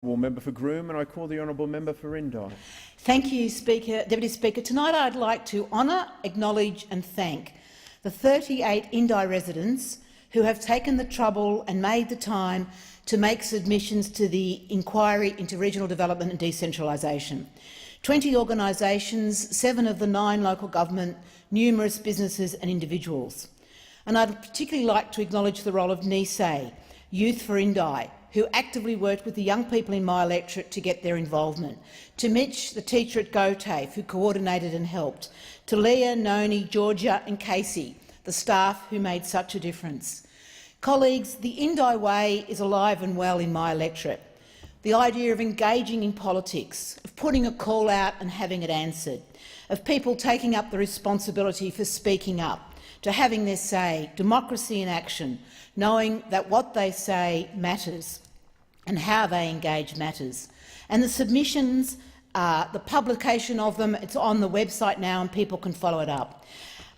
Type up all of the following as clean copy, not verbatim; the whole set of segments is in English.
Member for Groom, and I call the honourable member for Indi. Thank you, Deputy Speaker. Tonight I'd like to honour, acknowledge and thank the 38 Indi residents who have taken the trouble and made the time to make submissions to the inquiry into regional development and decentralisation. 20 organisations, 7 of the 9 local government, numerous businesses and individuals. And I'd particularly like to acknowledge the role of NISE, Youth for Indi, who actively worked with the young people in my electorate to get their involvement, to Mitch, the teacher at GoTAFE, who coordinated and helped, to Leah, Noni, Georgia and Casey, the staff who made such a difference. Colleagues, the Indi way is alive and well in my electorate. The idea of engaging in politics, of putting a call out and having it answered, of people taking up the responsibility for speaking up, to having their say, democracy in action, knowing that what they say matters and how they engage matters. And the submissions, the publication of them, it's on the website now and people can follow it up.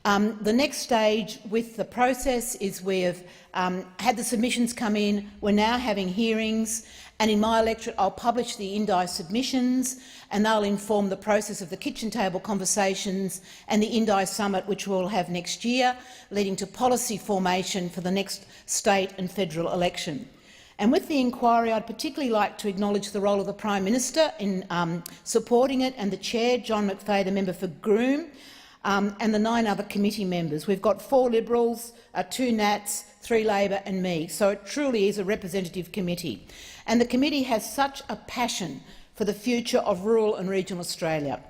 The next stage with the process is we have had the submissions come in, we're now having hearings, and in my electorate I'll publish the Indi submissions and they'll inform the process of the kitchen table conversations and the Indi summit, which we'll have next year, leading to policy formation for the next state and federal election. And with the inquiry, I'd particularly like to acknowledge the role of the Prime Minister in supporting it, and the Chair, John McVeigh, the member for Groom, and the 9 other committee members. We've got 4 Liberals, 2 Nats, 3 Labor and me, so it truly is a representative committee. And the committee has such a passion for the future of rural and regional Australia.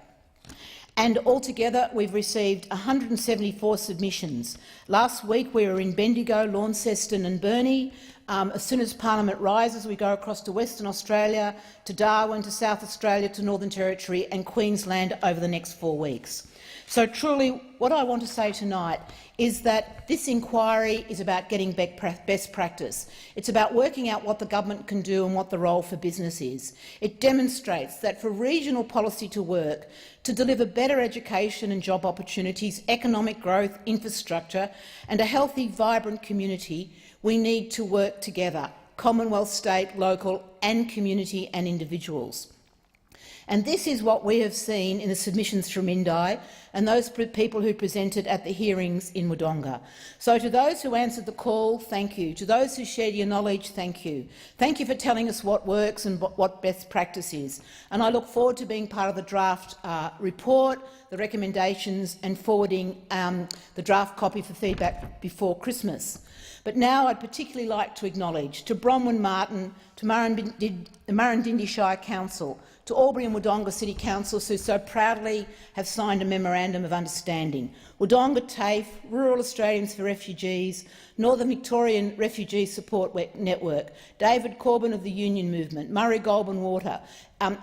And altogether we've received 174 submissions. Last week we were in Bendigo, Launceston and Burnie. As soon as Parliament rises, we go across to Western Australia, to Darwin, to South Australia, to Northern Territory and Queensland over the next 4 weeks. So truly, what I want to say tonight is that this inquiry is about getting best practice. It's about working out what the government can do and what the role for business is. It demonstrates that for regional policy to work, to deliver better education and job opportunities, economic growth, infrastructure and a healthy, vibrant community, we need to work together, Commonwealth, state, local and community and individuals. And this is what we have seen in the submissions from Indi and those people who presented at the hearings in Wodonga. So to those who answered the call, thank you. To those who shared your knowledge, thank you. Thank you for telling us what works and what best practice is. And I look forward to being part of the draft report, the recommendations and forwarding the draft copy for feedback before Christmas. But now I'd particularly like to acknowledge to Bronwyn Martin, to Murrumbidgee Shire Council, to Albury and Wodonga City Councils who so proudly have signed a Memorandum of Understanding, Wodonga TAFE, Rural Australians for Refugees, Northern Victorian Refugee Support Network, David Corbyn of the Union Movement, Murray Goulburn Water,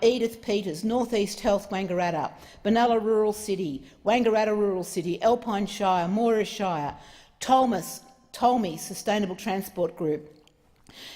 Edith Peters, North East Health Wangaratta, Benalla Rural City, Wangaratta Rural City, Alpine Shire, Moira Shire, Tolmi Sustainable Transport Group,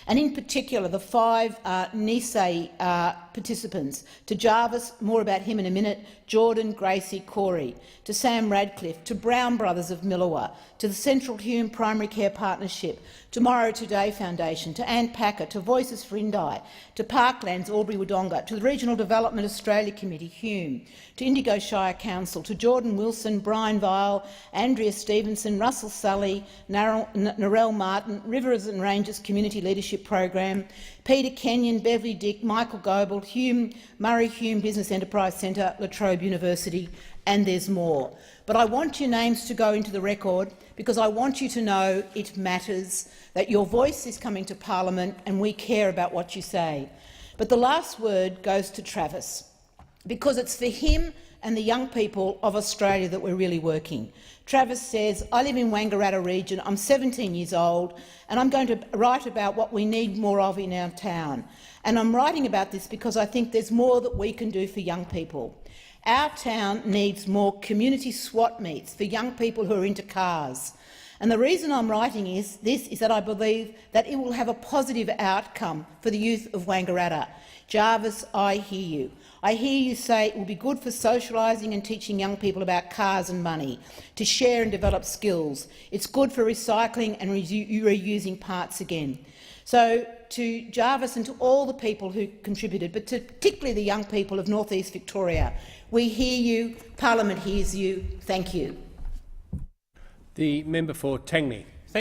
and in particular the 5 NISE participants, to Jarvis, more about him in a minute, Jordan, Gracie, Corey, to Sam Radcliffe, to Brown Brothers of Millawa, to the Central Hume Primary Care Partnership, Tomorrow Today Foundation, to Anne Packer, to Voices for Indi, to Parklands, Albury Wodonga, to the Regional Development Australia Committee, Hume, to Indigo Shire Council, to Jordan Wilson, Brian Vile, Andrea Stevenson, Russell Sully, Narelle Martin, Rivers and Ranges Community Leadership Program, Peter Kenyon, Beverly Dick, Michael Goebel, Hume, Murray Hume Business Enterprise Centre, La Trobe University, and there's more. But I want your names to go into the record because I want you to know it matters, that your voice is coming to Parliament and we care about what you say. But the last word goes to Travis, because it's for him and the young people of Australia that we're really working. Travis says, I live in Wangaratta region, I'm 17 years old, and I'm going to write about what we need more of in our town. And I'm writing about this because I think there's more that we can do for young people. Our town needs more community swap meets for young people who are into cars. And the reason I'm writing is that I believe that it will have a positive outcome for the youth of Wangaratta. Jarvis, I hear you. I hear you say it will be good for socialising and teaching young people about cars and money, to share and develop skills. It's good for recycling and reusing parts again. So to Jarvis and to all the people who contributed, but to particularly the young people of North East Victoria. We hear you. Parliament hears you. Thank you. The member for Tangney.